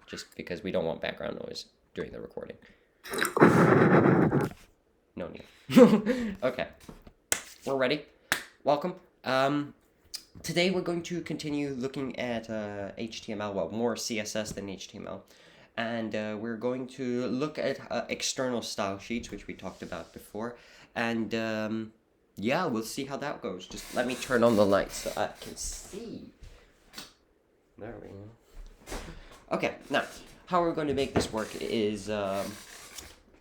just because we don't want background noise during the recording. No need. Okay, we're ready. Welcome. Today we're going to continue looking at HTML, well, more CSS than HTML. And we're going to look at external style sheets, which we talked about before. And yeah, we'll see how that goes. Just let me turn on the lights so I can see. There we go. Okay, now, how we're going to make this work is I'm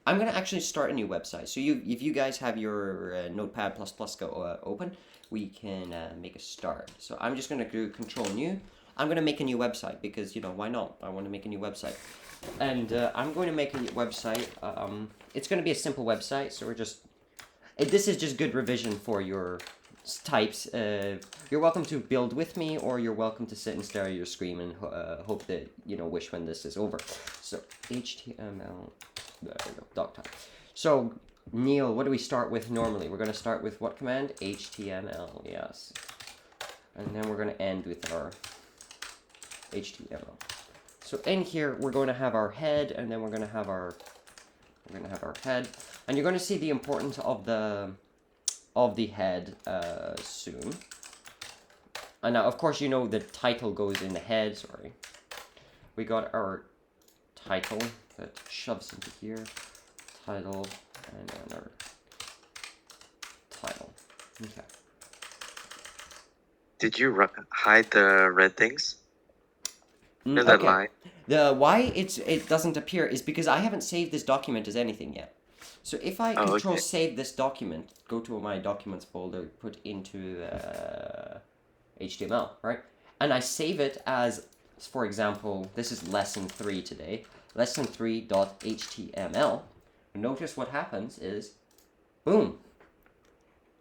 going to actually start a new website. So if you guys have your Notepad++ open, we can make a start. So I'm just going to do Control New. I'm going to make a new website because, why not? I want to make a new website. And I'm going to make a website. It's going to be a simple website, so this is just good revision for your types. You're welcome to build with me, or you're welcome to sit and stare at your screen and hope that, wish when this is over. So, HTML, there we go, doc type. So, Neil, what do we start with normally? We're going to start with what command? HTML, yes. And then we're going to end with our HTML. So in here, we're going to have our head, and then we're going to have our head, and you're going to see the importance of the head soon. And now, of course, the title goes in the head. Sorry, we got our title that shoves into here, title, and then our title. Okay. Did you hide the red things? That line? The why it doesn't appear is because I haven't saved this document as anything yet. So if I control save this document, go to my documents folder, put into HTML, right? And I save it as, for example, this is lesson 3 today, lesson3.html. Notice what happens is, boom,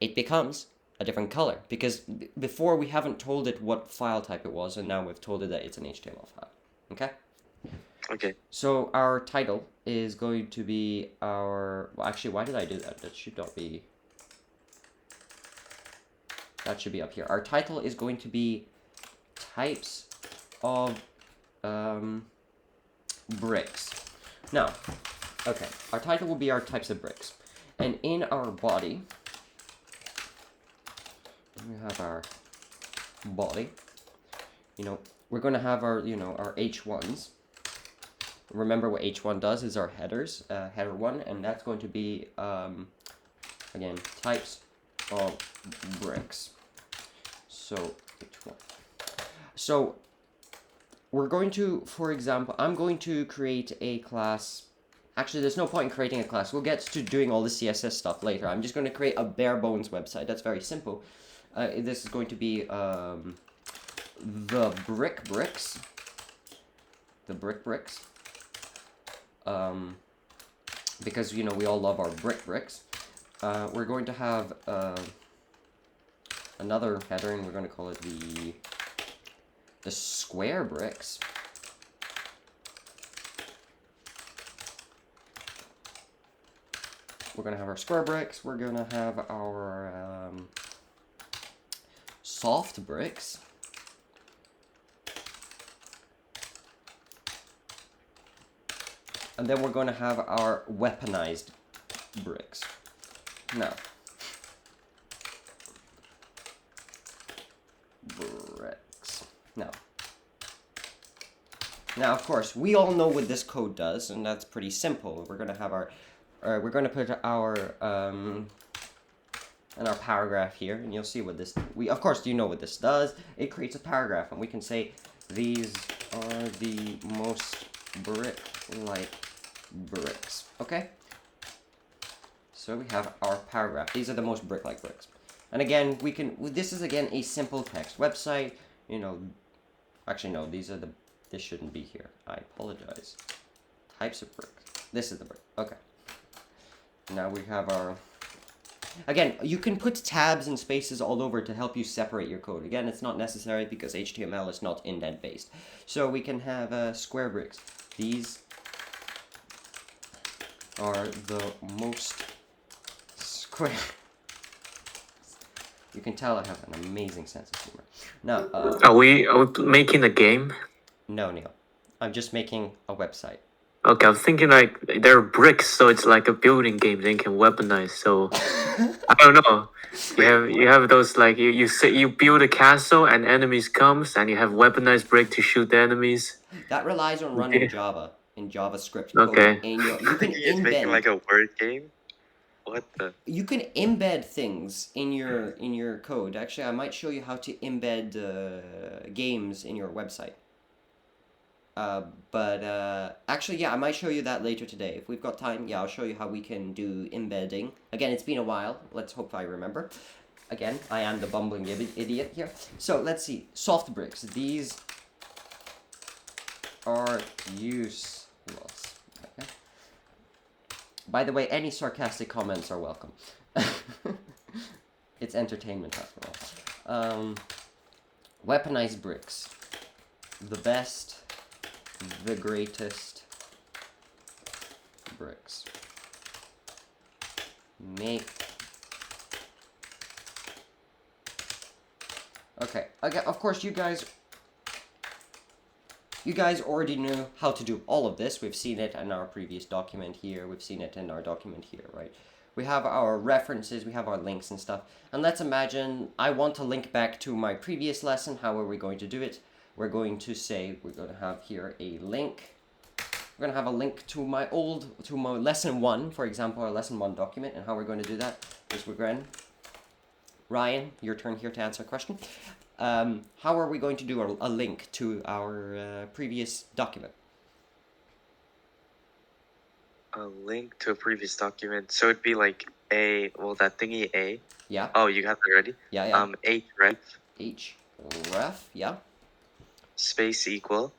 it becomes a different color, because before we haven't told it what file type it was, and now we've told it that it's an HTML file. Okay? Okay. So our title is going to be our... Well, actually, why did I do that? That should not be... That should be up here. Our title is going to be types of bricks. Now, okay, our title will be our types of bricks. And in our body... We have our body. We're going to have our, our H1s. Remember what H1 does is our headers, header 1, and that's going to be, again, types of bricks. So, H1. So, we're going to, for example, I'm going to create a class. Actually, there's no point in creating a class. We'll get to doing all the CSS stuff later. I'm just going to create a bare bones website. That's very simple. This is going to be the bricks. The bricks. Because, we all love our bricks. We're going to have another header, and we're going to call it the square bricks. We're going to have our square bricks. We're going to have our... soft bricks. And then we're going to have our weaponized bricks. Now, bricks. Now, of course, we all know what this code does, and that's pretty simple. We're going to have our, we're going to put our, and our paragraph here, and you'll see what this, of course, you know what this does. It creates a paragraph, and we can say, these are the most brick-like bricks, okay? So we have our paragraph. These are the most brick-like bricks. And again, this is again a simple text website, actually no, this shouldn't be here. I apologize. Types of bricks. This is the brick, okay. Now we have our... Again, you can put tabs and spaces all over to help you separate your code. Again, it's not necessary because HTML is not indent-based. So we can have square bricks. These are the most square... You can tell I have an amazing sense of humor. Now, are we making a game? No, Neil. I'm just making a website. Okay, I was thinking like they're bricks, so it's like a building game. They can weaponize. So I don't know. You have those like you say you build a castle and enemies comes and you have weaponized brick to shoot the enemies. That relies on running Java in JavaScript code Okay. in your. I You can think he's making embed. like a word game. What the? You can embed things in your code. Actually, I might show you how to embed games in your website. But actually, yeah, I might show you that later today. If we've got time, yeah, I'll show you how we can do embedding. Again, it's been a while. Let's hope I remember. Again, I am the bumbling idiot here. So let's see. Soft bricks. These are useless. Okay. By the way, any sarcastic comments are welcome. It's entertainment after all. Weaponized bricks. The best, the greatest bricks. Make. Okay, again, of course, you guys already knew how to do all of this. We've seen it in our previous document here. We've seen it in our document here, right? We have our references, we have our links and stuff. And let's imagine I want to link back to my previous lesson. How are we going to do it? We're going to say, we're going to have here a link. We're going to have a link to my lesson 1, for example, our lesson 1 document. And how we're going to do that is we're going, Ryan, your turn here to answer a question. How are we going to do a link to our previous document? A link to a previous document. So it'd be like that thingy A. Yeah. Oh, you got that already? Yeah, yeah. Href. Yeah. Space equal.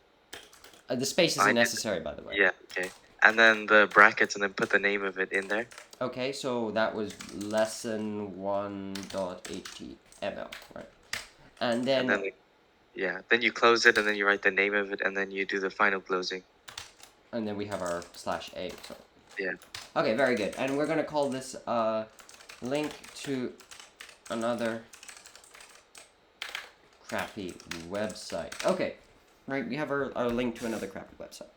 The space isn't necessary, by the way. Yeah, okay. And then the brackets, and then put the name of it in there. Okay, so that was lesson1.html, right? And then then you close it, and then you write the name of it, and then you do the final closing. And then we have our /a. So. Yeah. Okay, very good. And we're gonna call this link to another crappy website. Okay, right. We have our link to another crappy website.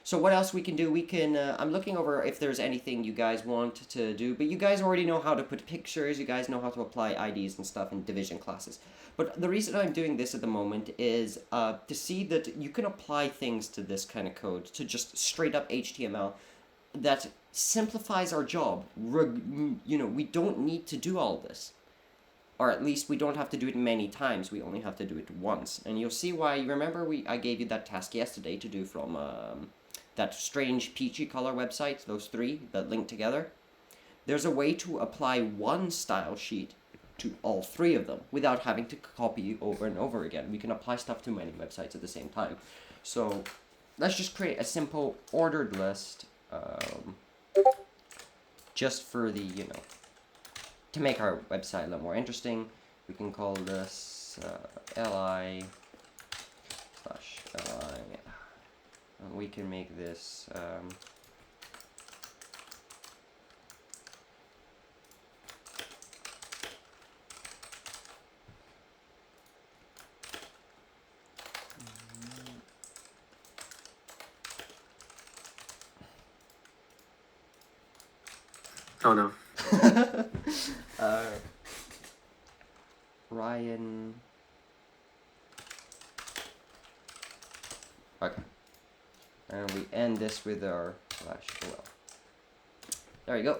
So what else we can do? We can, I'm looking over if there's anything you guys want to do, but you guys already know how to put pictures, you guys know how to apply IDs and stuff in division classes. But the reason I'm doing this at the moment is to see that you can apply things to this kind of code, to just straight up HTML, that simplifies our job. We don't need to do all this. Or at least we don't have to do it many times, we only have to do it once. And you'll see why. Remember I gave you that task yesterday to do from that strange peachy color website, those 3 that link together. There's a way to apply one style sheet to all 3 of them without having to copy over and over again. We can apply stuff to many websites at the same time. So let's just create a simple ordered list just for the, to make our website a little more interesting. We can call this li/li. And we can make this Oh no. Ryan. Okay. And we end this with our /ol. There you go.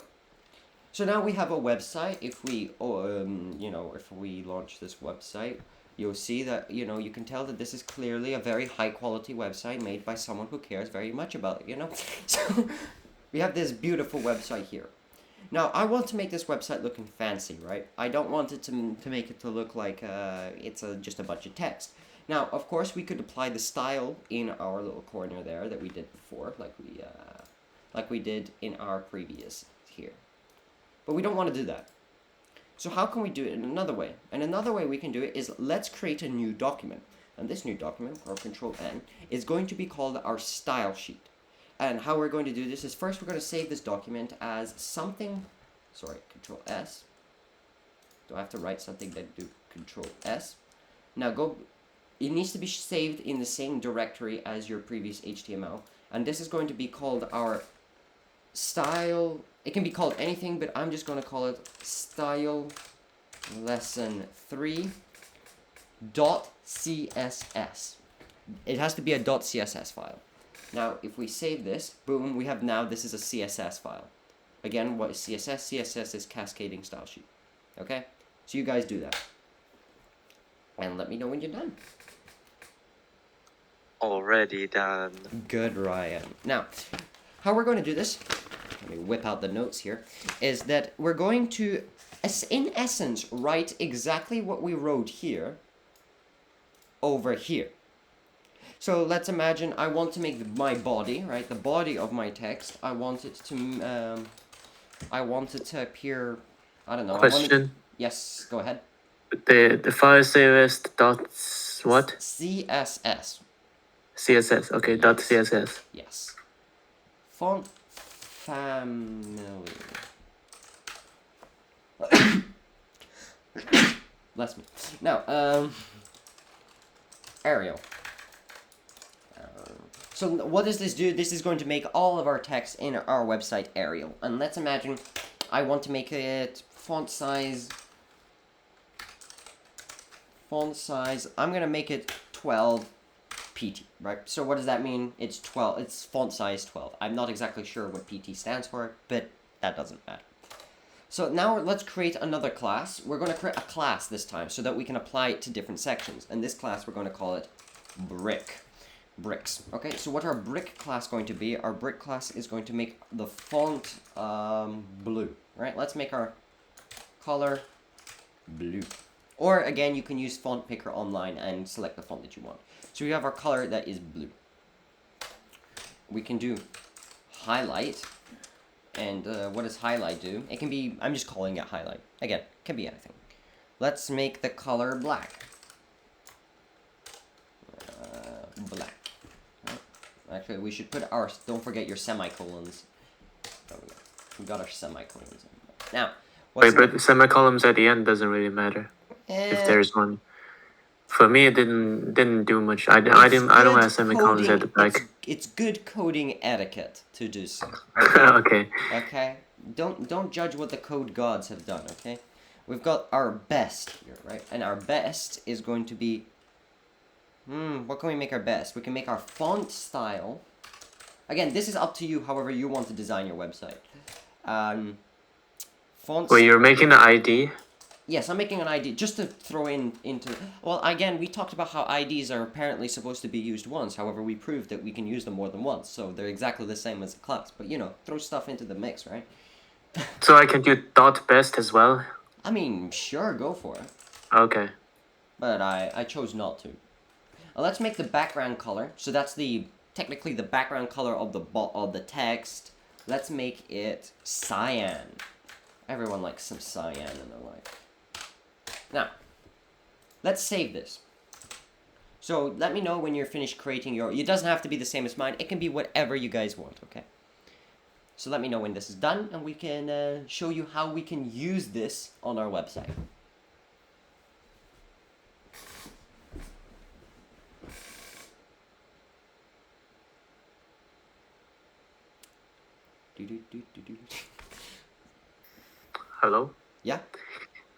So now we have a website. If we, if we launch this website, you'll see that, you can tell that this is clearly a very high quality website made by someone who cares very much about it, So we have this beautiful website here. Now, I want to make this website looking fancy, right? I don't want it to make it to look like it's just a bunch of text. Now, of course, we could apply the style in our little corner there that we did before, like we did in our previous here. But we don't want to do that. So how can we do it in another way? And another way we can do it is let's create a new document. And this new document, or Control N, is going to be called our style sheet. And how we're going to do this is first we're going to save this document as something, Control S. Do I have to write something, then do Control S? Now go it needs to be saved in the same directory as your previous HTML. And this is going to be called our style. It can be called anything, but I'm just going to call it style lesson 3.css. It has to be a .css file. Now, if we save this, boom, we have now, this is a CSS file. Again, what is CSS? CSS is cascading style sheet. Okay? So you guys do that. And let me know when you're done. Already done. Good, Ryan. Now, how we're going to do this, let me whip out the notes here, is that we're going to, in essence, write exactly what we wrote here over here. So let's imagine I want to make my body, right, the body of my text, I want it to appear, I don't know. Question. Yes, go ahead. The file CSS dot what? CSS. CSS. Okay. Yes. Dot CSS. Yes. Font family. Bless me. Now, Arial. So what does this do? This is going to make all of our text in our website Arial. And let's imagine I want to make it font size, I'm going to make it 12 PT, right? So what does that mean? It's 12, it's font size 12. I'm not exactly sure what PT stands for, but that doesn't matter. So now let's create another class. We're going to create a class this time so that we can apply it to different sections. And this class, we're going to call it bricks. Okay, so what our brick class going to be? Our brick class is going to make the font blue, right? Let's make our color blue. Or again, you can use Font Picker online and select the font that you want. So we have our color that is blue. We can do highlight. And what does highlight do? It can be, I'm just calling it highlight. Again, it can be anything. Let's make the color black. Black. Actually, we should put our, don't forget your semicolons. There we go. We got our semicolons. Now, wait, but the semicolons at the end doesn't really matter if there's one. For me, it didn't do much. I don't have semicolons at the back. It's good coding etiquette to do so. Okay. Okay. Don't judge what the code gods have done. Okay. We've got our best here, right? And our best is going to be. What can we make our best? We can make our font style. Again, this is up to you. However you want to design your website. Font. Well, you're making the ID. Yes, I'm making an ID just to throw into... Well, again, we talked about how IDs are apparently supposed to be used once. However, we proved that we can use them more than once. So they're exactly the same as a class. But, you know, throw stuff into the mix, right? So I can do dot best as well? I mean, sure, go for it. Okay. But I chose not to. Let's make the background color. So that's technically the background color of the text. Let's make it cyan. Everyone likes some cyan in their life. Now, let's save this. So let me know when you're finished creating your... It doesn't have to be the same as mine. It can be whatever you guys want, okay? So let me know when this is done, and we can show you how we can use this on our website. Hello? Yeah?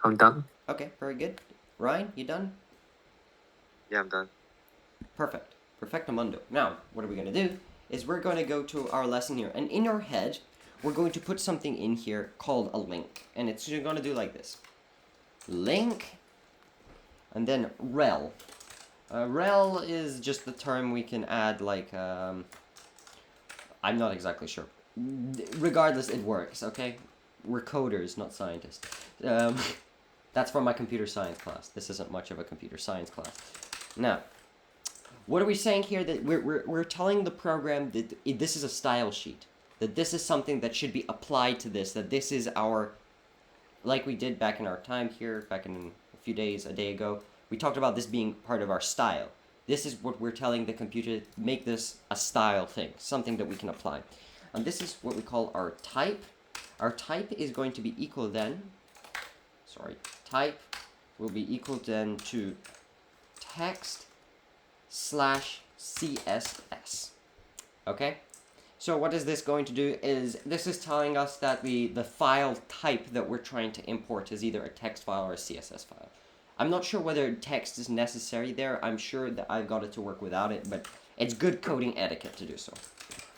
I'm done. Okay, very good. Ryan, you done? Yeah, I'm done. Perfect. Perfectamundo. Now, what are we going to do is we're going to go to our lesson here. And in our head, we're going to put something in here called a link. And it's going to do like this. Link. And then rel. Rel is just the term we can add like... I'm not exactly sure. Regardless, it works, okay? We're coders, not scientists. That's from my computer science class. This isn't much of a computer science class. Now, what are we saying here? That we're telling the program that this is a style sheet. That this is something that should be applied to this. That this is our, like we did back in our time here, back in a day ago, we talked about this being part of our style. This is what we're telling the computer, make this a style thing, something that we can apply. And this is what we call our type. Our type is going to be equal then, type will be equal then to text /CSS. Okay? So what is this going to do is, this is telling us that the file type that we're trying to import is either a text file or a CSS file. I'm not sure whether text is necessary there. I'm sure that I got it to work without it, but it's good coding etiquette to do so.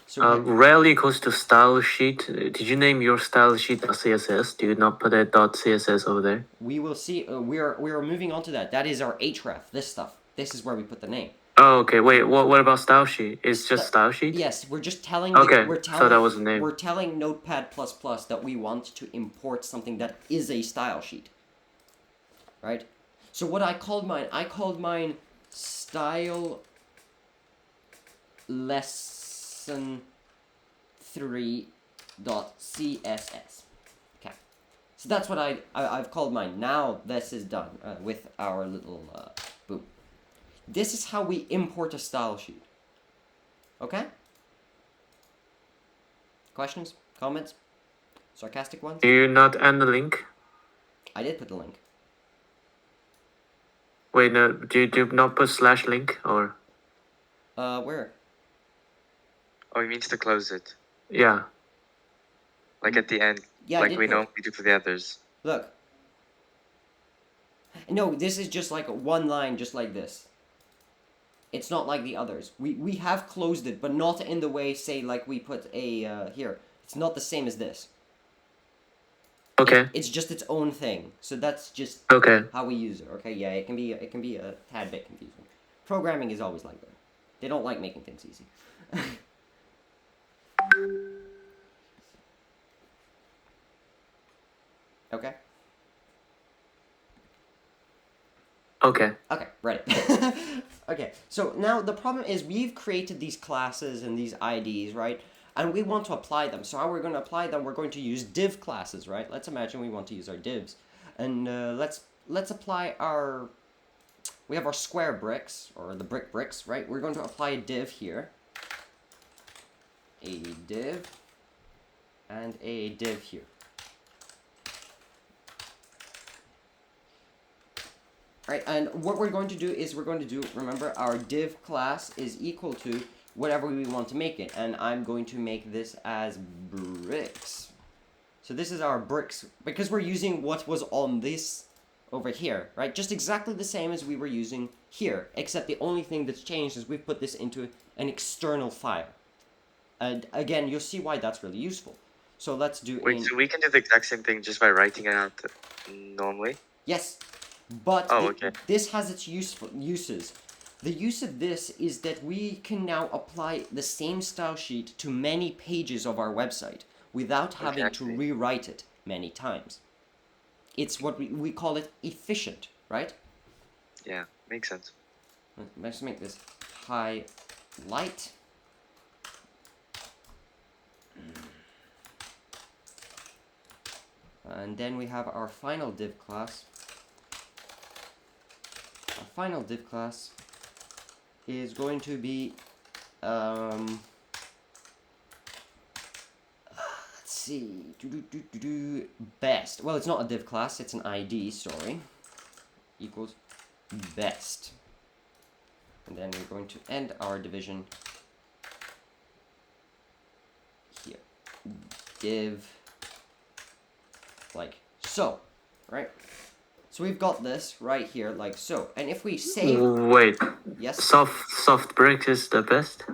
So Rel equals to style sheet. Did you name your style sheet .css? Do you not put a .css over there? we will see. We are moving on to that. That is our href. This stuff. This is where we put the name. Oh, okay. Wait, what about style sheet? It's just style sheet? Yes, we're just telling. Okay, We're so telling. that was the name. We're telling Notepad++ that we want to import something that is a style sheet. Right. So what I called mine style lesson 3.css. Okay. So that's what I've called mine. Now this is done with our little boom. This is how we import a style sheet. Okay? Questions? Comments? Sarcastic ones? Do you not end the link? I did put the link. Wait, no. Do you not put /link or? Where? Oh, he means to close it. Yeah. Like at the end. Yeah, I like did we put normally do for the others. Look. No, this is just like one line, just like this. It's not like the others. We have closed it, but not in the way, say, like we put a, here. It's not the same as this. Okay. It's just its own thing. So that's just Okay. how we use it, okay? Yeah, it can be a tad bit confusing. Programming is always like that. They don't like making things easy. Okay? Okay. Okay, ready. Okay, so now the problem is we've created these classes and these IDs, right? And we want to apply them. So how we're going to apply them, we're going to use div classes, right? Let's imagine we want to use our divs. And let's apply our... We have our square bricks, or the bricks, right? We're going to apply a div here. A div. And a div here. Right, and what we're going to do is remember, our div class is equal to whatever we want to make it. And I'm going to make this as bricks. So this is our bricks, because we're using what was on this over here, right? Just exactly the same as we were using here, except the only thing that's changed is we've put this into an external file. And again, you'll see why that's really useful. So let's do Wait, so we can do the exact same thing just by writing it out normally? Yes, but okay. this has its uses. The use of this is that we can now apply the same style sheet to many pages of our website without having to rewrite it many times. It's what we call it efficient, right? Yeah, makes sense. Let's make this highlight. And then we have our final div class. Our final div class is going to be, let's see, best. Well, it's not a div class, it's an ID, sorry. Equals best. And then we're going to end our division here. Div, like so, right? So we've got this right here, like so. And if we save... Wait. Yes? Soft bricks is the best?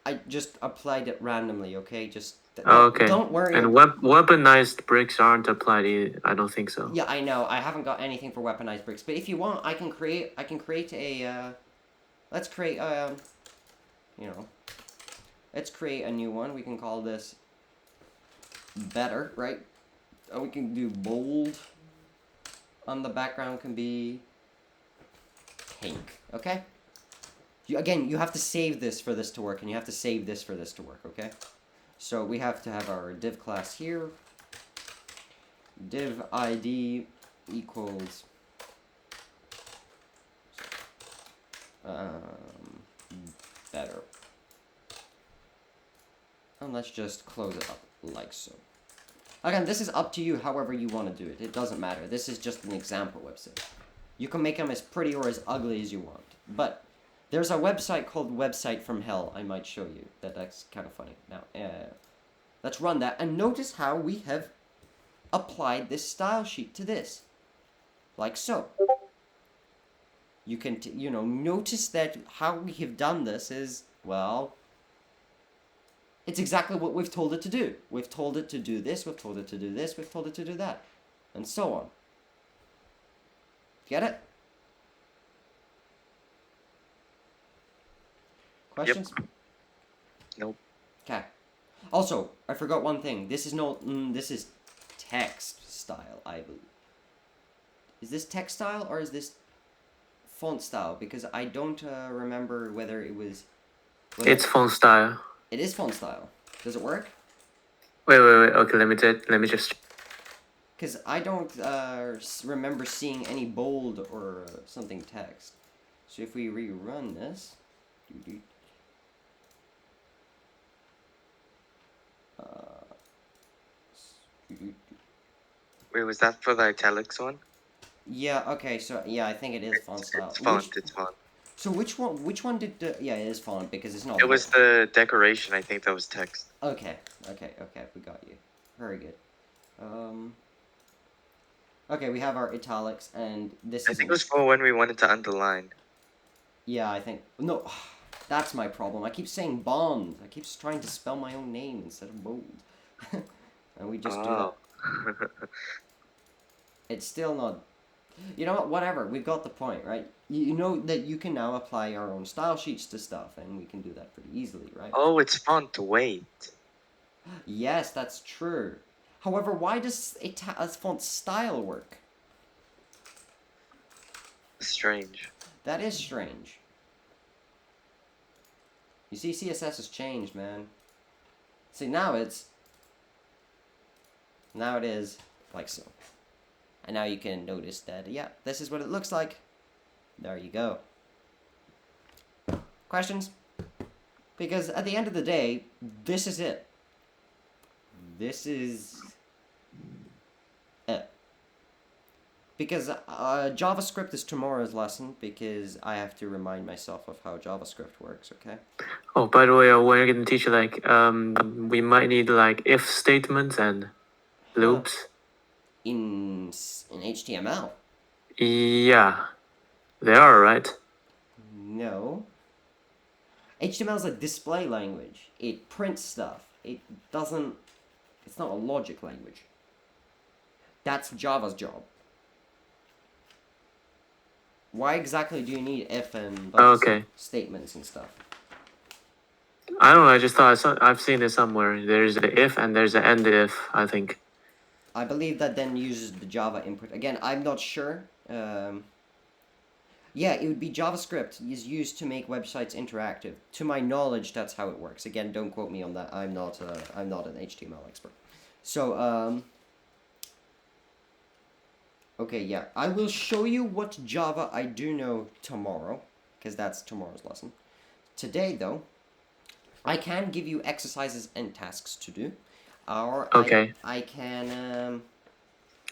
I just applied it randomly, okay? Just... Okay. Don't worry. And weaponized bricks aren't applied either. I don't think so. Yeah, I know. I haven't got anything for weaponized bricks. But if you want, I can create a... let's create a... You know... Let's create a new one. We can call this... Better, right? And we can do bold. On the background can be... Pink, okay? Again, you have to save this for this to work, and you have to save this for this to work, okay? So we have to have our div class here. Div ID equals... better. And let's just close it up like so. Again, this is up to you however you want to do it. It doesn't matter. This is just an example website. You can make them as pretty or as ugly as you want. But There's a website called Website from Hell. I might show you. That's kind of funny. Now, let's run that and notice how we have applied this style sheet to this, like so. You can, notice that how we have done this is, well, it's exactly what we've told it to do. We've told it to do this, we've told it to do this, we've told it to do that, and so on. Get it? Questions? Yep. Nope. Okay. Also, I forgot one thing. This is this is text style, I believe. Is this text style or is this font style? Because I don't remember whether it was... It's font style. It is font style. Does it work? Wait. Okay, let me just. Because I don't remember seeing any bold or something text. So if we rerun this... Wait, was that for the italics one? Yeah, okay, so yeah, I think it is font style. It's font. It's font. So which one did the... Yeah, it is font because it's not... It was the decoration, I think that was text. Okay, we got you. Very good. Okay, we have our italics, and this I is... think it was for when we wanted to underline. Yeah, I think... No, that's my problem. I keep saying Bond. I keep trying to spell my own name instead of bold. And we just do that. It's still not... You know what, whatever, we've got the point, right? You know that you can now apply our own style sheets to stuff, and we can do that pretty easily, right? Oh, it's font. Wait. Yes, that's true. However, why does a font style work? Strange. That is strange. You see, CSS has changed, man. See, now it is like so. And now you can notice that, yeah, this is what it looks like. There you go. Questions? Because at the end of the day, this is it. This is it. Because JavaScript is tomorrow's lesson, because I have to remind myself of how JavaScript works, okay? Oh, by the way, we're gonna teach we might need like if statements and loops. In HTML? Yeah, they are, right? No. HTML is a display language. It prints stuff. It's not a logic language. That's Java's job. Why exactly do you need if and statements and stuff? I don't know, I just thought I've seen it somewhere. There's the if and there's the end if, I think. I believe that then uses the Java input. Again, I'm not sure. Yeah, it would be JavaScript is used to make websites interactive. To my knowledge, that's how it works. Again, don't quote me on that. I'm not an HTML expert. So, okay, yeah. I will show you what Java I do know tomorrow, because that's tomorrow's lesson. Today, though, I can give you exercises and tasks to do. Or okay. I can...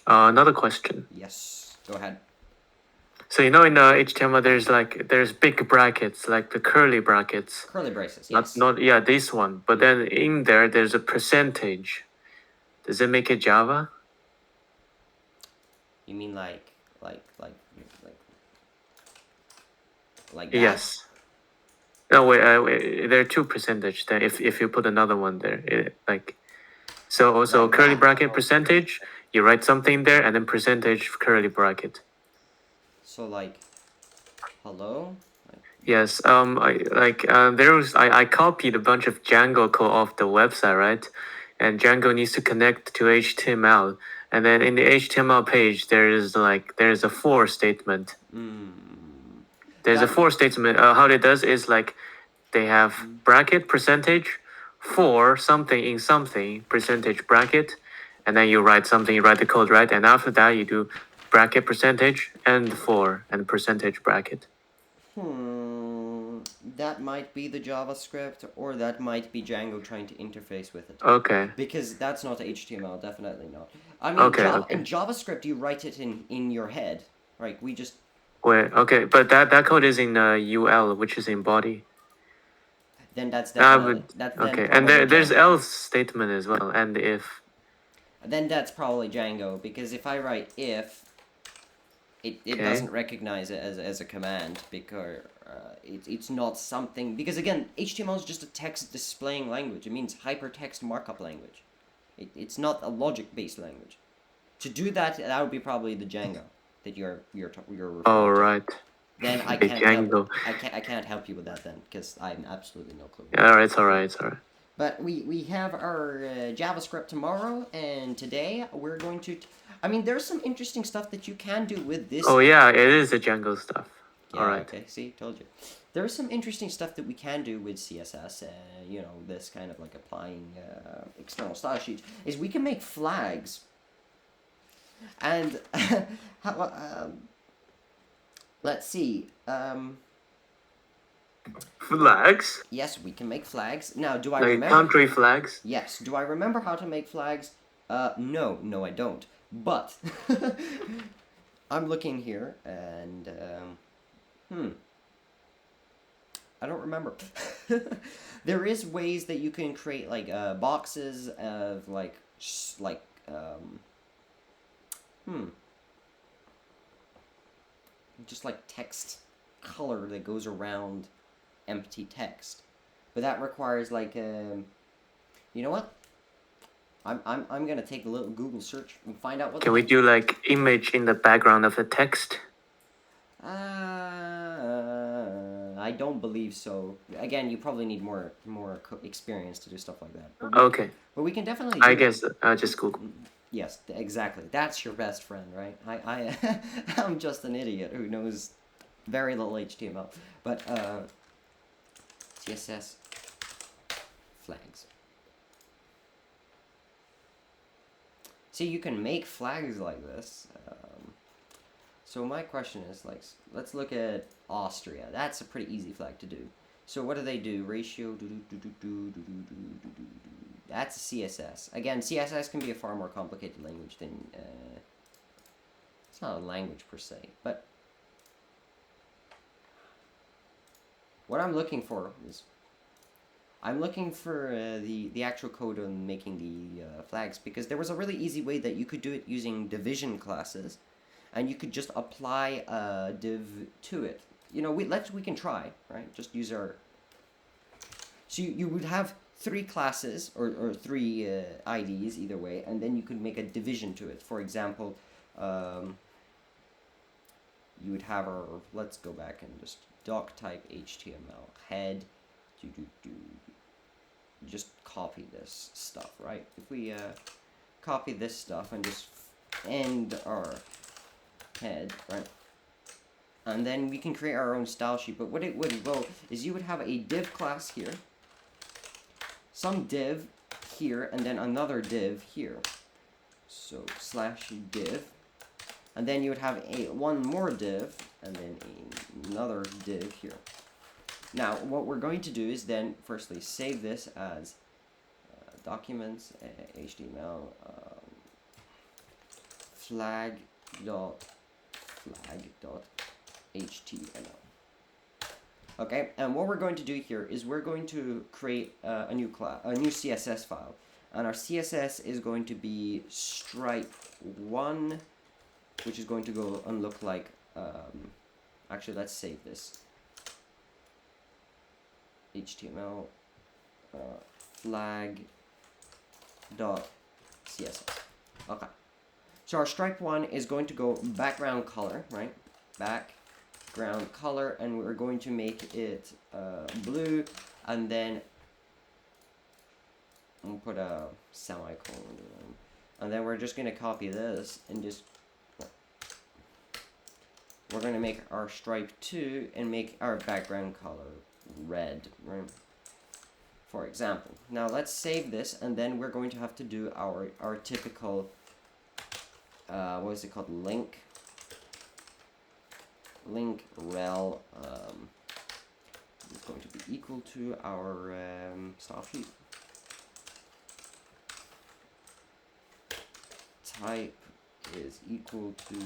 Another question. Yes, go ahead. So in HTML there's big brackets, like the curly brackets. Curly braces, yes. Not this one. But then in there's a percentage. Does it make it Java? You mean like that? Yes. No, wait, there are two percentage. Then if you put another one there, so also Like curly that. bracket percentage, you write something there, and then percentage curly bracket. So hello? Yes. I copied a bunch of Django code off the website, right? And Django needs to connect to HTML, and then in the HTML page there's a for statement. There's a for statement. How it does is they have bracket percentage for something in something percentage bracket, and then you write the code, right? And after that you do bracket percentage and for and percentage bracket. That might be the JavaScript, or that might be Django trying to interface with it. Okay. Because that's not HTML, definitely not. I mean, in JavaScript you write it in your head, right? We just Wait, okay, but that code is in UL, which is in body. Then that's Ah, definitely but that's then okay, and probably there's Django. else statement as well, and if. Then that's probably Django, because if I write if, it Okay. doesn't recognize it as a command, because it's not something, because again, HTML is just a text displaying language. It means hypertext markup language. It's not a logic based language. To do that, that would be probably the Django that you're referring Oh to. right. Then I The can't help. Django. I can't help you with that then, because I have absolutely no clue. Yeah, alright, it's alright, it's alright. But we have our JavaScript tomorrow, and today we're going to. I mean, there's some interesting stuff that you can do with this. Oh yeah, it is the Django stuff. Yeah, Alright. okay, see, told you. There's some interesting stuff that we can do with CSS, you know, this kind of like applying external style sheets, is we can make flags. And, let's see, Flags? yes, we can make flags. Now, do I Like remember? country flags? Yes, do I remember how to make flags? No, I don't. But, I'm looking here, and, I don't remember. There is ways that you can create like boxes of like just like text color that goes around empty text, but that requires like you know what? I'm gonna take a little Google search and find out what. Can we do like image in the background of the text? I don't believe so. Again, you probably need more experience to do stuff like that. Okay. But we can definitely. I guess just Google. Yes, exactly. That's your best friend, right? I I'm just an idiot who knows very little HTML. But CSS flags. See, you can make flags like this. So my question is, like, let's look at Austria. That's a pretty easy flag to do. So what do? Ratio. That's CSS. Again, CSS can be a far more complicated language than. It's not a language per se, but what I'm looking for is. I'm looking for the actual code on making the flags, because there was a really easy way that you could do it using division classes. And you could just apply a div to it. You know, we can try, right? Just use our. So you would have 3 classes or 3 IDs either way, and then you could make a division to it. For example, you would have our. Let's go back and just doc type HTML head. Just copy this stuff, right? If we copy this stuff and just end our head, right? And then we can create our own style sheet. But what it would is you would have a div class here, some div here, and then another div here. So /div, and then you would have one more div, and then another div here. Now, what we're going to do is then firstly save this as documents HTML flag.html. Okay, and what we're going to do here is we're going to create a new CSS file, and our CSS is going to be stripe1, which is going to go and look like. Actually, let's save this. HTML flag.css. Okay. So our stripe1 is going to go background color, right? Background color, and we're going to make it blue, and then we'll put a semicolon, and then we're just going to copy this and just. We're going to make our stripe 2 and make our background color red, right? For example. Now let's save this, and then we're going to have to do our typical what is it called? Link rel is going to be equal to our style sheet. Type is equal to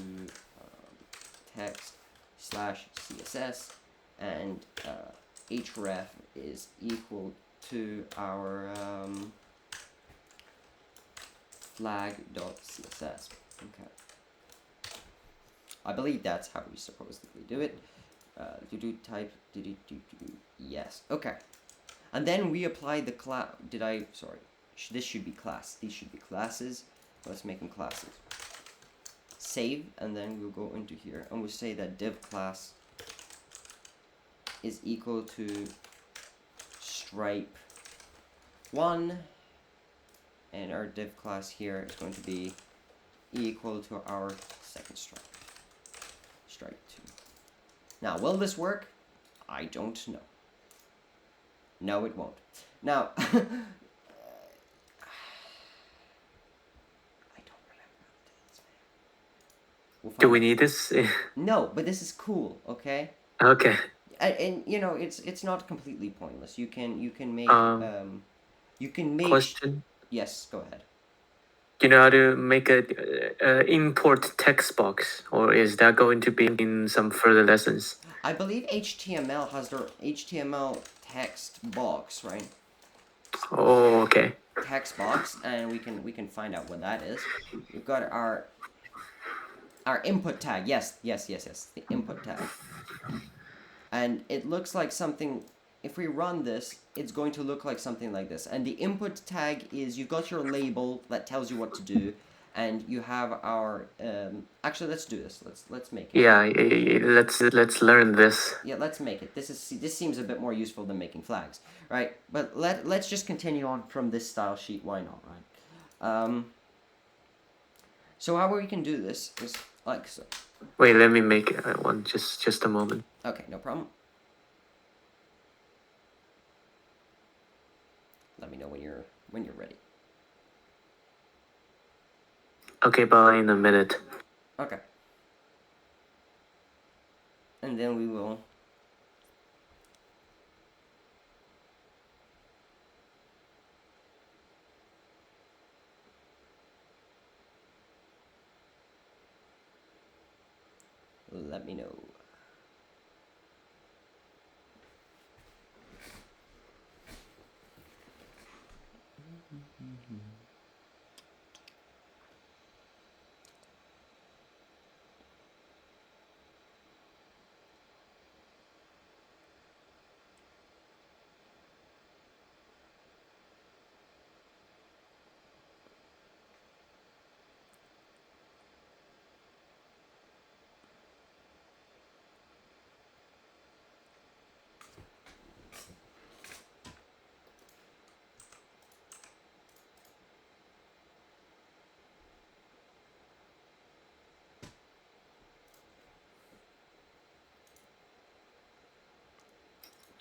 text slash CSS, and href is equal to our flag.css. Okay. I believe that's how we supposedly do it. Type, yes. Okay. And then we apply the class. This should be class. These should be classes. Let's make them classes. Save, and then we'll go into here, and we'll say that div class is equal to stripe 1, and our div class here is going to be equal to our second stripe. Stripe 2. Now, will this work? I don't know. No, it won't. Now, I don't remember how to do this, man. We'll Do we find need this? No, but this is cool, okay? Okay. And you know, it's not completely pointless. You can make you can make Question. Yes, go ahead. Do you know how to make a import text box, or is that going to be in some further lessons? I believe HTML has their HTML text box, right? Oh, okay. Text box, and we can find out what that is. We've got our input tag. Yes, the input tag. And it looks like something. If we run this, it's going to look like something like this. And the input tag is, you've got your label that tells you what to do, and you have our actually, let's do this. Let's make it. Yeah, let's learn this. Yeah, let's make it. This seems a bit more useful than making flags, right? But let's just continue on from this style sheet. Why not, right? So how we can do this is like so. Wait, let me make one. Just a moment. Okay, no problem. Let me know when you're ready. Okay, bye in a minute. Okay. And then we will let me know.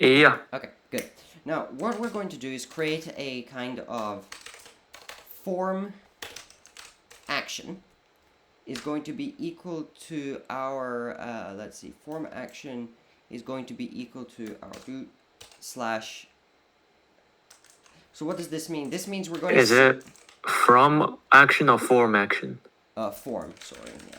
Yeah. Okay, good. Now, what we're going to do is create a kind of form action is going to be equal to our, let's see, form action is going to be equal to our root slash. So what does this mean? This means we're going Is to... it from action or form action? Form, sorry, yeah.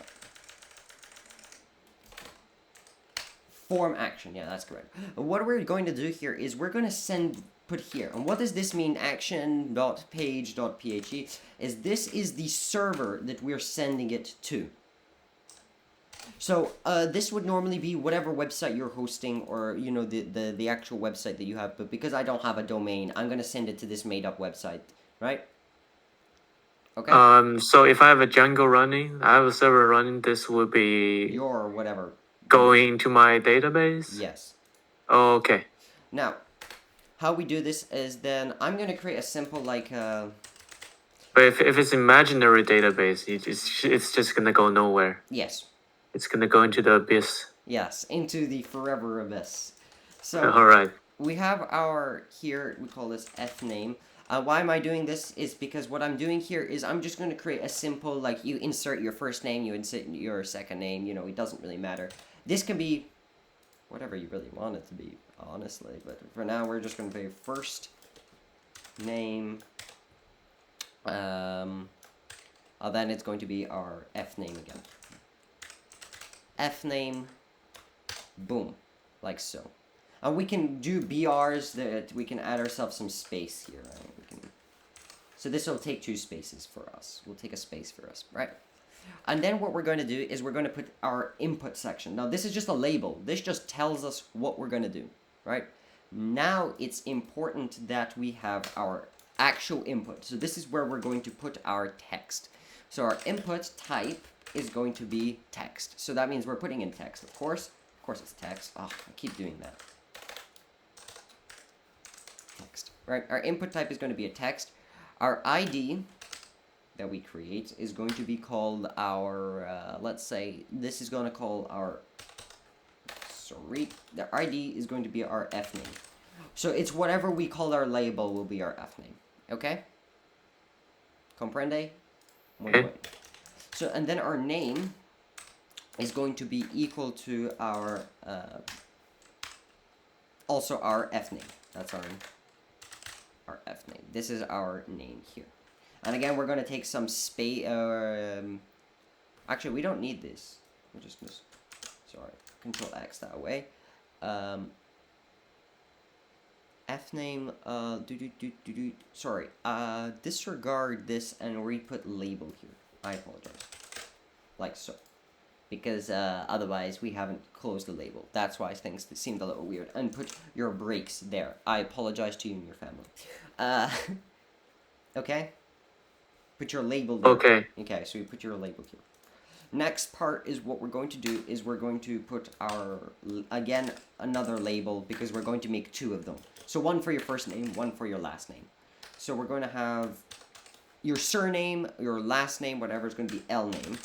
Form action, yeah, that's correct. What we're going to do here is we're going to put here, and what does this mean, action.page.phe, is this is the server that we're sending it to. So, this would normally be whatever website you're hosting, or, you know, the actual website that you have, but because I don't have a domain, I'm going to send it to this made-up website, right? Okay? So if I have a Django running, I have a server running, this will be Your whatever. going to my database? Yes. Oh, okay. Now, how we do this is then I'm going to create a simple, like, But if it's imaginary database, it's just gonna go nowhere. yes. It's gonna go into the abyss. Yes, into the forever abyss. So, Alright. we have our, here, we call this fname. Why am I doing this? Is because what I'm doing here is I'm just going to create a simple, like, you insert your first name, you insert your second name, you know, it doesn't really matter. This can be whatever you really want it to be, honestly, but for now we're just going to say first name, then it's going to be our fname again. Fname Boom, like so. And we can do BRs that we can add ourselves some space here. Right? So this will take 2 spaces for us. We'll take a space for us, right? And then what we're going to do is we're going to put our input section. Now this is just a label. This just tells us what we're going to do, right? Now it's important that we have our actual input. So this is where we're going to put our text. So our input type is going to be text. So that means we're putting in text, of course. Of course it's text. Oh, I keep doing that. Text, right? Our input type is going to be a text. Our ID that we create is going to be called our, let's say, this is going to call our, the ID is going to be our F name. So it's whatever we call our label will be our F name, okay? Comprende? Muy Okay. bueno. So, and then our name is going to be equal to our, also our F name. That's our F name. This is our name here. And again, we're going to take some space. Actually, we don't need this. We're just going to, sorry, Control X that way. F name, sorry, disregard this and re-put label here. I apologize. Like so. Because otherwise we haven't closed the label. That's why things seemed a little weird. And put your breaks there. I apologize to you and your family. Okay? Put your label there. Okay. Okay, so you put your label here. Next part is what we're going to do is we're going to put our, again, another label because we're going to make 2 of them. So one for your first name, one for your last name. So we're going to have your surname, your last name, whatever is going to be L name.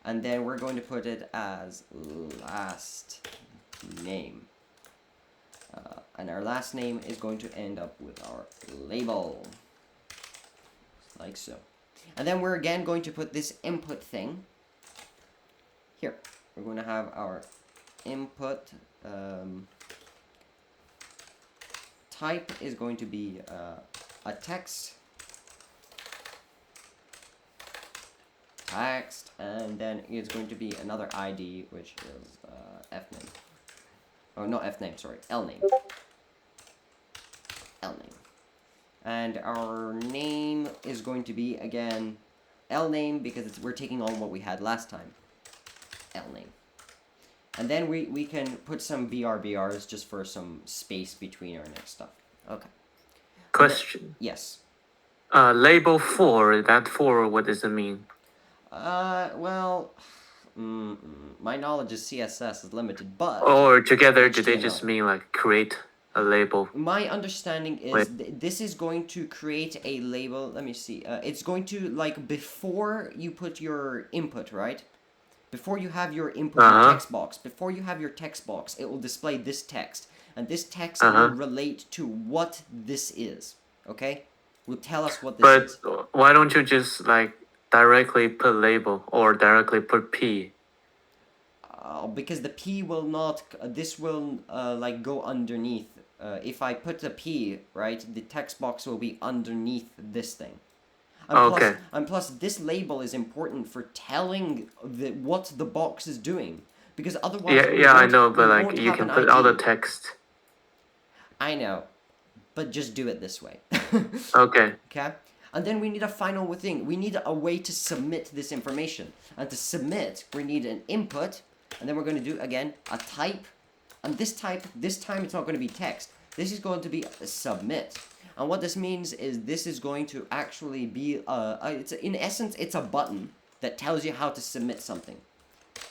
And then we're going to put it as last name. And our last name is going to end up with our label. Like so. And then we're again going to put this input thing here. We're going to have our input type is going to be a text. And then it's going to be another ID, which is F name. Oh, not F name, sorry, L name. L name. And our name is going to be, again, L name, because we're taking on what we had last time. L name. And then we can put some BRs just for some space between our next stuff. Okay. Question. Yes. Label 4, that 4, what does it mean? Well, my knowledge of CSS is limited, but... Or together, do they HTML. just mean like create a label? My understanding is this is going to create a label. Let me see. It's going to, like, before you put your input, right? Before you have your input in the text box, before you have your text box, it will display this text. And this text will relate to what this is, okay? Will tell us what this is. But why don't you just, like, directly put label or directly put P? Because the P will not, this will, like, go underneath. If I put a P, right, the text box will be underneath this thing. And plus, this label is important for telling what the box is doing. Because otherwise... Yeah, I know, but, like, you can put other text. I know. But just do it this way. Okay. Okay? And then we need a final thing. We need a way to submit this information. And to submit, we need an input. And then we're going to do, again, a type. And this time it's not going to be text. This is going to be a submit. And what this means is this is going to actually be, in essence, it's a button that tells you how to submit something.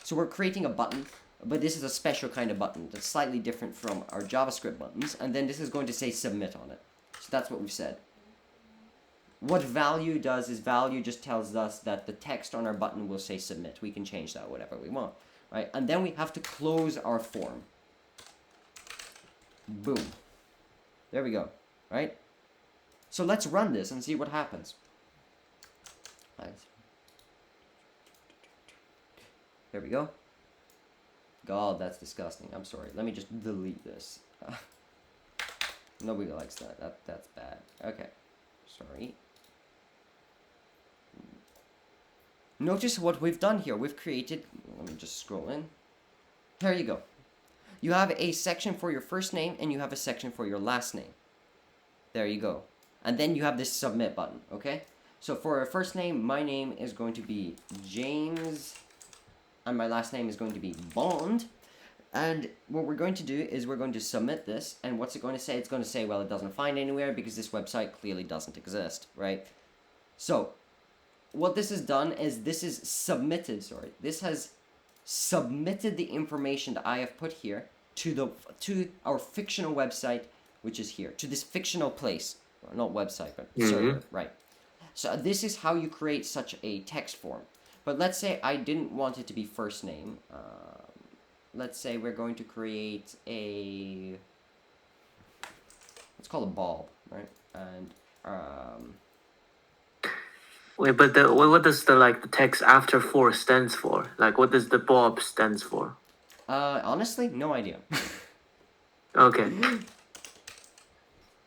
So we're creating a button, but this is a special kind of button that's slightly different from our JavaScript buttons. And then this is going to say submit on it. So that's what we've said. What value does is value just tells us that the text on our button will say submit. We can change that whatever we want, right? And then we have to close our form. Boom. There we go, right? So let's run this and see what happens. There we go. God, that's disgusting. I'm sorry. Let me just delete this. Nobody likes that. That's bad. Okay. Sorry. Notice what we've done here. We've created... Let me just scroll in. Here you go. You have a section for your first name and you have a section for your last name. There you go. And then you have this submit button, okay? So for a first name, my name is going to be James, and my last name is going to be Bond. And what we're going to do is we're going to submit this, and what's it going to say? It's going to say, well, it doesn't find anywhere because this website clearly doesn't exist, right? So what this has done is this has submitted the information that I have put here to our fictional website, which is here, to this fictional place, or not website, but server, right? So this is how you create such a text form. But let's say I didn't want it to be first name. Let's say we're going to create a, let's call it Bob, right? And Wait, but what does the text after 4 stands for? Like, what does the Bob stands for? honestly, no idea. Okay.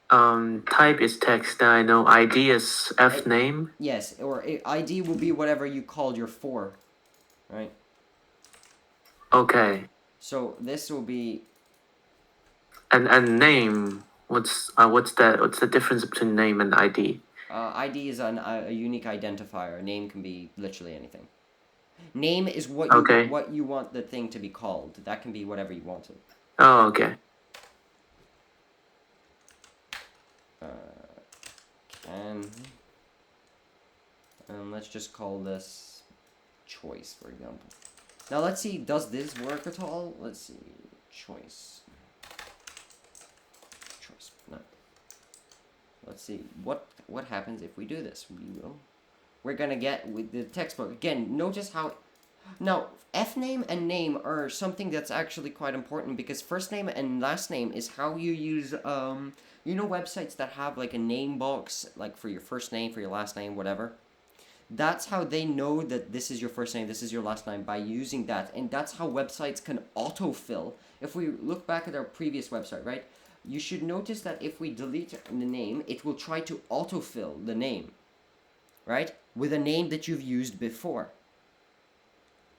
Type is text. Then I know ID is F name. Yes, or ID will be whatever you called your for, right? Okay. So this will be And name. What's the difference between name and ID? ID is a unique identifier. Name can be literally anything. Name is what you want the thing to be called. That can be whatever you want it. Oh, okay. And let's just call this choice, for example. Now let's see, does this work at all? Let's see, choice. No. Let's see what happens if we do this. We're gonna get with the textbook again. Notice how now F name and name are something that's actually quite important, because first name and last name is how you use websites that have like a name box, like for your first name, for your last name, whatever. That's how they know that this is your first name, this is your last name, by using that. And that's how websites can autofill. If we look back at our previous website, right? You should notice that if we delete the name, it will try to autofill the name, right? With a name that you've used before.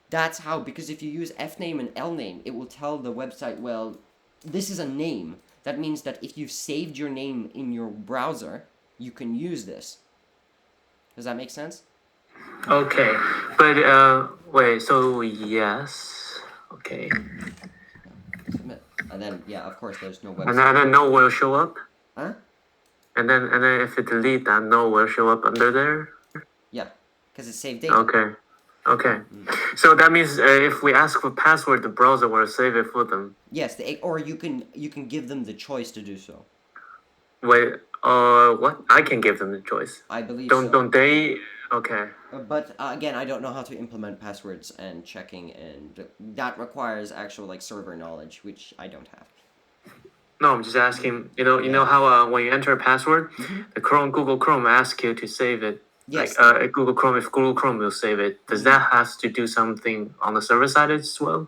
That's how, because if you use F name and L name, it will tell the website, well, this is a name. That means that if you've saved your name in your browser, you can use this. Does that make sense? Okay, but wait. So yes. Okay. Submit. And then of course there's no website. And then no will show up. Huh? And then if it delete, that no will show up under there. Yeah, because it's saved data. Okay. Okay. So that means if we ask for password, the browser will save it for them. Yes, or you can give them the choice to do so. Wait. What? I can give them the choice. I believe so. Don't they? Okay. But again, I don't know how to implement passwords and checking, and that requires actual server knowledge, which I don't have. No, I'm just asking. You know how when you enter a password, the Google Chrome asks you to save it. Yes. Like Google Chrome, if Google Chrome will save it, does that have to do something on the server side as well?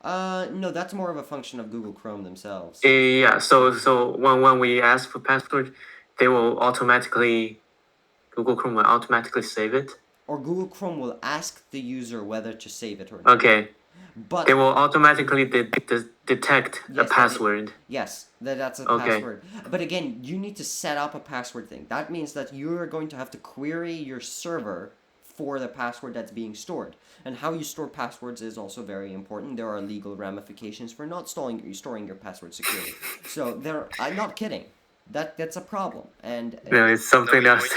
No, that's more of a function of Google Chrome themselves. Yeah. So when we ask for password, they will automatically, Google Chrome will automatically save it. Or Google Chrome will ask the user whether to save it or not. Okay. But they will automatically detect a password. Yes, that's a password. But again, you need to set up a password thing. That means that you're going to have to query your server for the password that's being stored. And how you store passwords is also very important. There are legal ramifications for not storing your password securely. So I'm not kidding. That's a problem. And no, it's something else.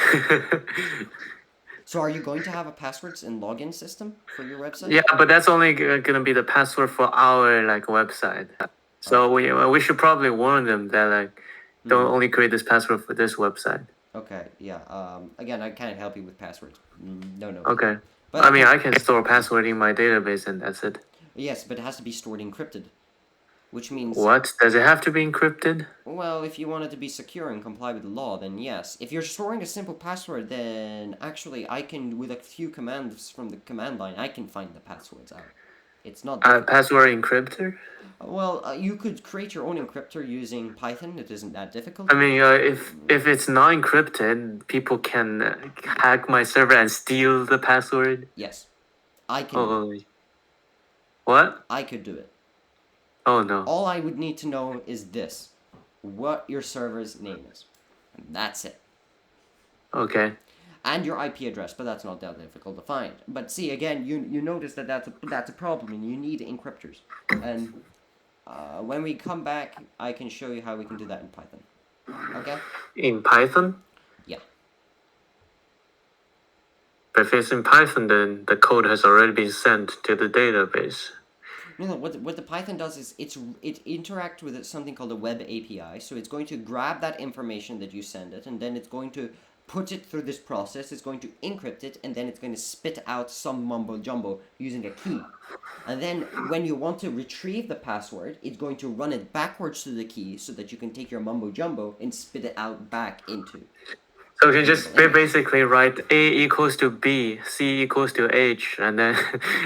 So are you going to have a passwords and login system for your website? Yeah, but that's only gonna be the password for our website. So we should probably warn them that don't only create this password for this website. Okay, yeah. Again, I can't help you with passwords. No. Okay. But I can store a password in my database and that's it. Yes, but it has to be stored encrypted. Which means... What? Does it have to be encrypted? Well, if you want it to be secure and comply with the law, then yes. If you're storing a simple password, then actually I can, with a few commands from the command line, I can find the passwords out. It's not... password encryptor? Well, you could create your own encryptor using Python. It isn't that difficult. I mean, if it's not encrypted, people can hack my server and steal the password? Yes. I can do it. What? I could do it. Oh no. All I would need to know is this: what your server's name is. And that's it. Okay. And your IP address, but that's not that difficult to find. But see, again, you notice that that's a problem, and you need encryptors. And when we come back, I can show you how we can do that in Python. Okay? In Python? Yeah. But if it's in Python, then the code has already been sent to the database. No. What the Python does is it interacts with something called a web API. So it's going to grab that information that you send it, and then it's going to put it through this process. It's going to encrypt it, and then it's going to spit out some mumbo jumbo using a key. And then when you want to retrieve the password, it's going to run it backwards to the key so that you can take your mumbo jumbo and spit it out back into. So you can just basically write A equals to B, C equals to H, and then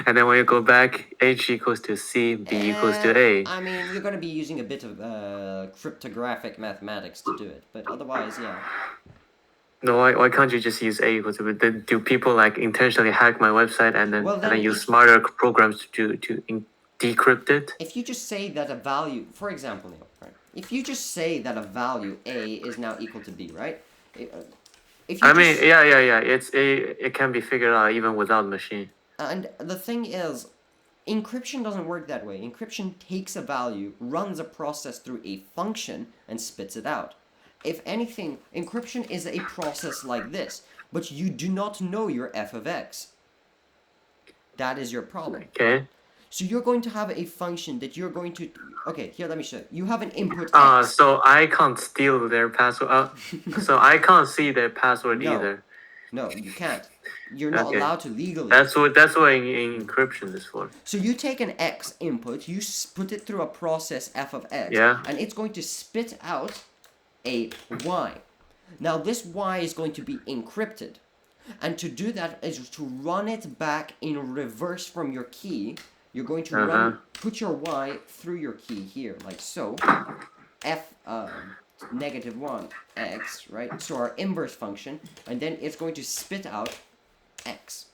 and then when you go back, H equals to C, B equals to A. I mean, you're going to be using a bit of cryptographic mathematics to do it, but otherwise, yeah. No, why can't you just use A equals to B? Then do people like intentionally hack my website and then use smarter programs to decrypt it? If you just say that a value, for example, Neil, right? If you just say that a value A is now equal to B, right? It can be figured out even without machine. And the thing is, encryption doesn't work that way. Encryption takes a value, runs a process through a function, and spits it out. If anything, encryption is a process like this, but you do not know your f of x. That is your problem. Okay. So you're going to have a function that you're going to... Okay, here, let me show you. You have an input x. So I can't steal their password. So I can't see their password either. No, you can't. You're not allowed to legally. That's what encryption is for. So you take an x input, you put it through a process f of x, and it's going to spit out a y. Now this y is going to be encrypted. And to do that is to run it back in reverse from your key. You're going to put your y through your key here, like so. F -1 x, right? So our inverse function, and then it's going to spit out x,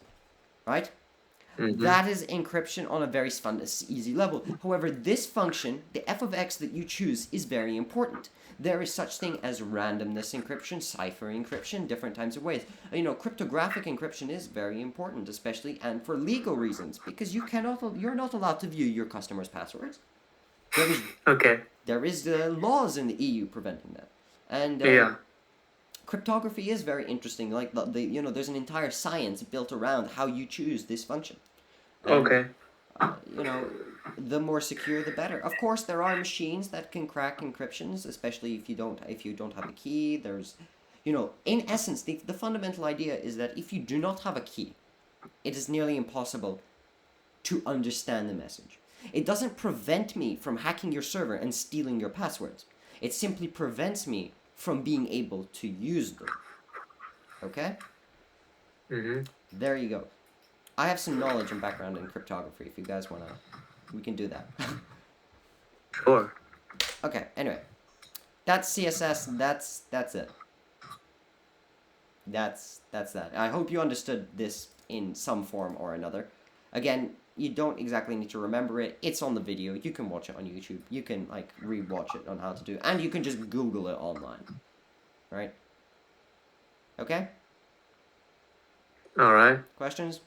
right? That is encryption on a very fun, easy level. However, this function, the f of x that you choose, is very important. There is such thing as randomness encryption, cipher encryption, different types of ways. You know, cryptographic encryption is very important, especially and for legal reasons, because you're not allowed to view your customers' passwords. There is laws in the EU preventing that, and cryptography is very interesting. Like there's an entire science built around how you choose this function. And, the more secure, the better. Of course, there are machines that can crack encryptions, especially if you don't have a key. There's, in essence, the fundamental idea is that if you do not have a key, it is nearly impossible to understand the message. It doesn't prevent me from hacking your server and stealing your passwords. It simply prevents me from being able to use them. Okay? There you go. I have some knowledge and background in cryptography. If you guys wanna, we can do that. Sure. Okay. Anyway, that's CSS. That's it. That's that. I hope you understood this in some form or another. Again, you don't exactly need to remember it. It's on the video. You can watch it on YouTube. You can re-watch it on how to do it, and you can just Google it online. Right? Okay. All right. Questions?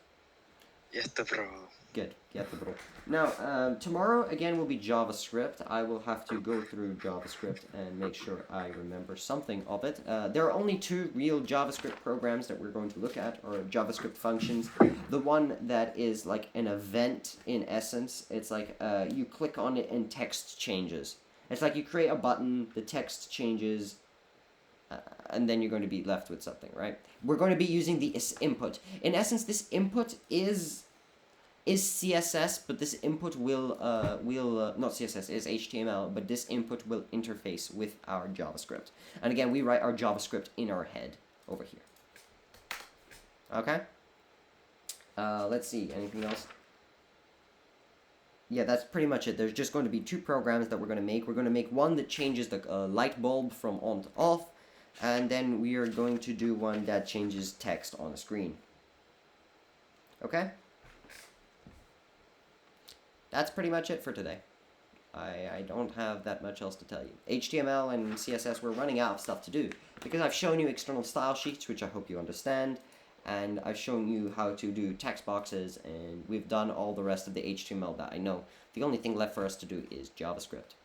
Yes, bro. Good. Bro. Now, tomorrow again will be JavaScript. I will have to go through JavaScript and make sure I remember something of it. There are only two real JavaScript programs that we're going to look at, or JavaScript functions. The one that is like an event in essence. It's like you click on it and text changes. It's like you create a button, the text changes, and then you're going to be left with something, right? We're going to be using this input. In essence, this input is CSS, but this input will not CSS, is HTML, but this input will interface with our JavaScript. And again, we write our JavaScript in our head over here. Okay? Let's see, anything else? Yeah, that's pretty much it. There's just going to be two programs that we're going to make. We're going to make one that changes the light bulb from on to off, and then we are going to do one that changes text on the screen. Okay? That's pretty much it for today. I don't have that much else to tell you. HTML and CSS, we're running out of stuff to do because I've shown you external style sheets, which I hope you understand, and I've shown you how to do text boxes, and we've done all the rest of the HTML that I know. The only thing left for us to do is JavaScript.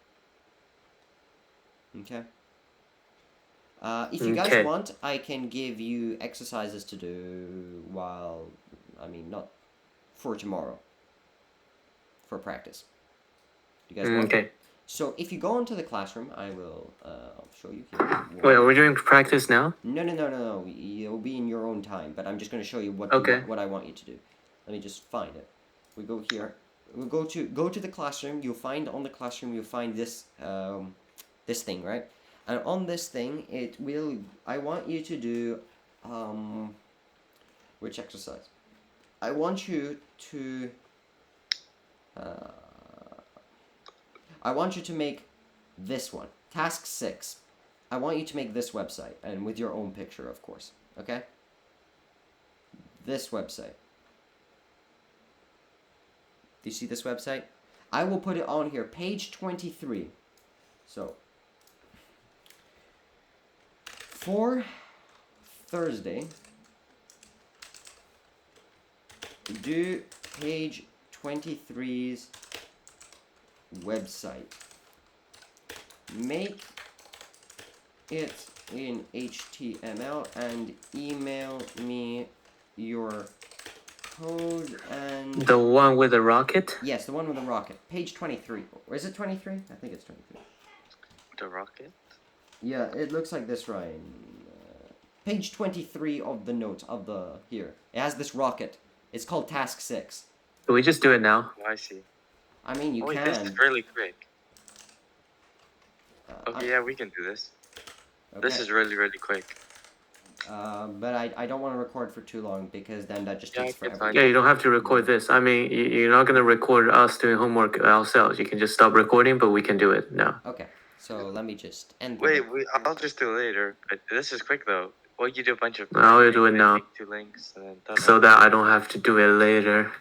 Okay? If you guys Okay. want, I can give you exercises to do while, not for tomorrow, for practice. Do you guys want? Okay. So if you go into the classroom, I'll show you here. Wait, are we doing practice now? No. It'll be in your own time, but I'm just going to show you what what I want you to do. Let me just find it. We go here. We'll go to the classroom. You'll find on the classroom. You'll find this this thing, right? And on this thing, I want you to do which exercise? I want you to I want you to make this one, task 6. I want you to make this website, and with your own picture, of course. Okay? This website. Do you see this website? I will put it on here, page 23. So, for Thursday, do page 23's website. Make it in HTML and email me your code and... The one with the rocket? Yes, the one with the rocket. Page 23. Or is it 23? I think it's 23. The rocket? Yeah, it looks like this, Ryan. Page 23 of the note of the... Here. It has this rocket. It's called task 6. Can we just do it now? Oh, I see. I mean, you Wait, can. this is really quick. Okay, yeah, we can do this. Okay. This is really, really quick. But I don't want to record for too long because then that just Yeah, takes it's forever. fine. Yeah, you don't have to record this. I mean, you're not going to record us doing homework ourselves. You can just stop recording, but we can do it now. Okay, so let me just end. I'll just do it later. But this is quick though. Well, you do a bunch of. I'll do it now. Two links and then. So that I don't have to do it later.